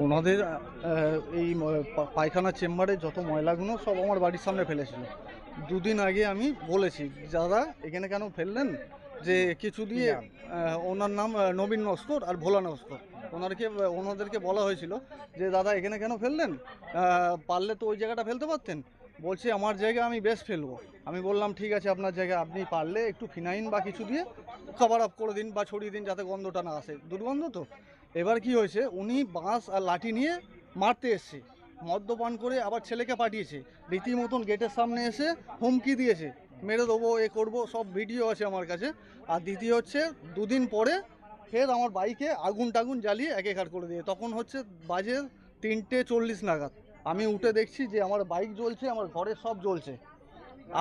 ওনাদের এই পায়খানা চেম্বারে যত ময়লাগুলো সব আমার বাড়ির সামনে ফেলেছিল। দুদিন আগে আমি বলেছি, দাদা এখানে কেন ফেললেন, যে কিছু দিয়ে ওনার নাম নবীন নস্কর আর ভোলা নস্কর, ওনাদেরকে বলা হয়েছিল যে দাদা এখানে কেন ফেললেন, পারলে তো ওই জায়গাটা ফেলতে পারতেন। বলছে আমার জায়গা আমি বেশ ফেলবো। আমি বললাম ঠিক আছে, আপনার জায়গা আপনি পারলে একটু ফিনাইন বা কিছু দিয়ে কভার আপ করে দিন বা ছড়িয়ে দিন, যাতে গন্ধটা না আসে, দুর্গন্ধ তো। এবার কি হয়েছে, উনি বাঁশ আর লাঠি নিয়ে মারতে এসছে, মদ্যপান করে আবার ছেলেকে পাঠিয়েছে, রীতিমতন গেটের সামনে এসে হুমকি দিয়েছে, মেরে দেবো, এ করবো, সব ভিডিও আছে আমার কাছে। আর দ্বিতীয় হচ্ছে, দুদিন পরে ফের আমার বাইকে আগুন টাগুন জ্বালিয়ে একেকার করে দিয়ে, তখন হচ্ছে বাজে 3:40 নাগাদ। আমি উঠে দেখছি যে আমার বাইক জ্বলছে, আমার ঘরের সব জ্বলছে,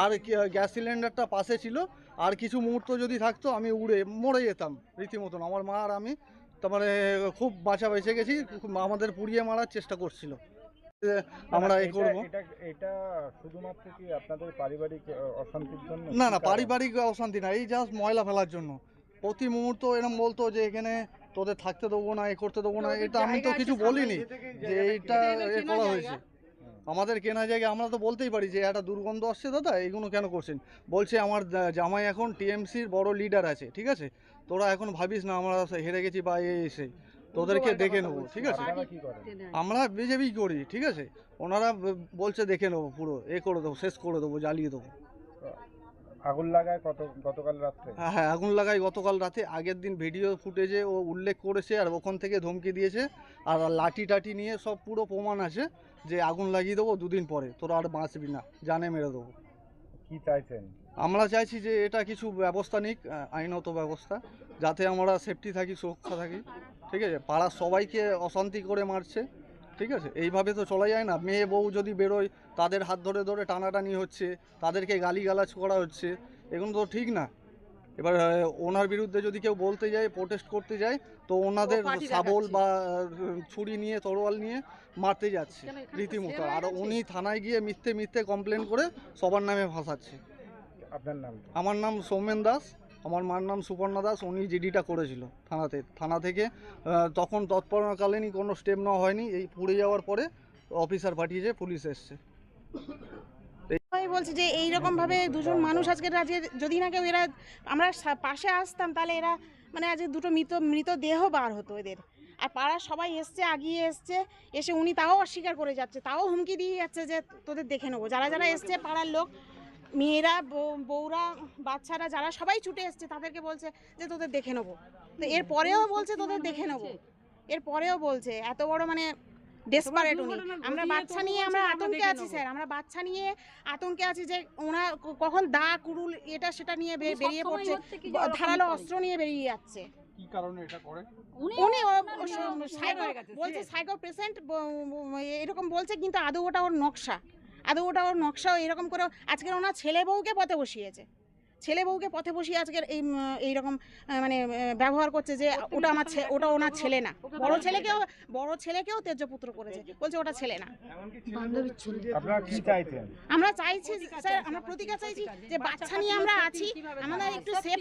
আর গ্যাস সিলিন্ডারটা পাশে ছিল। আর কিছু মুহূর্ত যদি থাকতো আমি উড়ে মরে যেতাম রীতিমতন। আমার মা আর আমি তারপরে খুব বাঁচা বেঁচে গেছি, আমাদের পুড়িয়ে মারার চেষ্টা করছিল। আমরা এই করবো এটা শুধুমাত্র কি আপনাদের পারিবারিক অশান্তির জন্য? না না, পারিবারিক অশান্তি না, এই জাস্ট ময়লা ফেলার জন্য। প্রতি মুহূর্ত এরকম বলতো যে এখানে তোদের থাকতে দেবো না, এ করতে দেবো না। এটা আমি তো কিছু বলিনি যে এইটা এ করা হয়েছে। আমাদের কেনা জায়গা, আমরা তো বলতেই পারি যে একটা দুর্গন্ধ আসছে দাদা, এইগুলো কেন করছেন। বলছে আমার জামাই এখন টিএমসির বড় লিডার আছে, ঠিক আছে, তোরা এখন ভাবিস না আমরা হেরে গেছি বা এসে তোদেরকে দেখে নেবো, ঠিক আছে। আমরা বিজেপি করি, ঠিক আছে। ওনারা বলছে দেখে নেবো, পুরো এ করে দেবো, শেষ করে দেবো, জ্বালিয়ে দেবো। আগুন লাগায় গতকাল রাত্রে? হ্যাঁ, আগুন লাগায় গতকাল রাতে। আগের দিন ভিডিও ফুটেজে ও উল্লেখ করেছে, আর ওখান থেকে ধমকি দিয়েছে, আর লাঠি টাঠি নিয়ে সব পুরো প্রমাণ আছে যে আগুন লাগিয়ে দেবো, দুদিন পরে তোরা আর বাঁচবি না, জানে মেরে দেবো। কি চাইছেন? আমরা চাইছি যে এটা কিছু ব্যবস্থা নিক, আইনত ব্যবস্থা, যাতে আমরা সেফটি থাকি, সুরক্ষা থাকি, ঠিক আছে। পাড়ার সবাইকে অশান্তি করে মারছে, ঠিক আছে। এইভাবে তো চলা যায় না। মেয়ে বউ যদি বেরোয়, তাদের হাত ধরে ধরে টানাটানি হচ্ছে, তাদেরকে গালিগালাজ করা হচ্ছে, এগুলো তো ঠিক না। এবার ওনার বিরুদ্ধে যদি কেউ বলতে যায়, প্রোটেস্ট করতে যায়, তো ওনাদের শাবল বা ছুরি নিয়ে, তরোয়াল নিয়ে মারতে যাচ্ছে রীতিমতো। আর উনি থানায় গিয়ে মিথ্যে কমপ্লেন করে সবার নামে ভাসাচ্ছে। আপনার নাম? আমার নাম সৌমেন দাস, আমার মার নাম সুপর্ণা দাস। উনি জিডিটা করেছিল থানা থেকে। তখন তৎপরকালীনই কোনো স্টেপ নেওয়া হয়নি। এই পুড়ে যাওয়ার পরে অফিসার পাঠিয়েছে, পুলিশ এসছে। বলছি যে এইরকম ভাবে দুজন মানুষ আজকে যদি না কেউ এরা আমরা পাশে আসতাম, তাহলে এরা মানে আজকে দুটো মৃতদেহ বার হতো এদের। আর পাড়ার সবাই এসছে, আগিয়ে এসছে, এসে উনি তাও অস্বীকার করে যাচ্ছে, তাও হুমকি দিয়ে যাচ্ছে যে তোদের দেখে নেবো। যারা যারা এসছে পাড়ার লোক, মেয়েরা, বউরা, বাচ্চারা, যারা সবাই ছুটে এসছে, তাদেরকে বলছে যে তোদের দেখে নেবো। তো এরপরেও বলছে তোদের দেখে নেবো, এরপরেও বলছে। এত বড় মানে ডেসপারেট উনি। আমরা বাচ্চা নিয়ে আমরা আতঙ্কে আছি স্যার, আমরা বাচ্চা নিয়ে আতঙ্কে আছি যে ওনা কখন দা কুড়ুল এটা সেটা নিয়ে বেরিয়ে পড়ছে, ধারালো অস্ত্র নিয়ে বেরিয়ে যাচ্ছে। কি কারণে এটা করে? উনি বলছে সাইকো পেশেন্ট এরকম বলছে, কিন্তু আদৌ ওটা ওর নকশা, এরকম করে আজকের ওনার ছেলে বউকে পথে বসিয়েছে, আজকের এইরকম মানে ব্যবহার করছে যে ওটা ওনার ছেলে না। বড় ছেলেকেও তেজপুত্র করেছে, বলছে ওটা ছেলে না। আপনারা কি চাইছেন? আমরা চাইছি স্যার, আমরা প্রতিকার চাইছি যে বাচ্চা নিয়ে আমরা আছি, আমরা একটু সেফ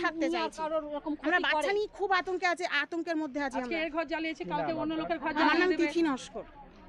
থাকতে চাইছি। আমরা বাচ্চা নিয়ে খুব আতঙ্কের মধ্যে আছি। আমার নাম তিথি নস্কর।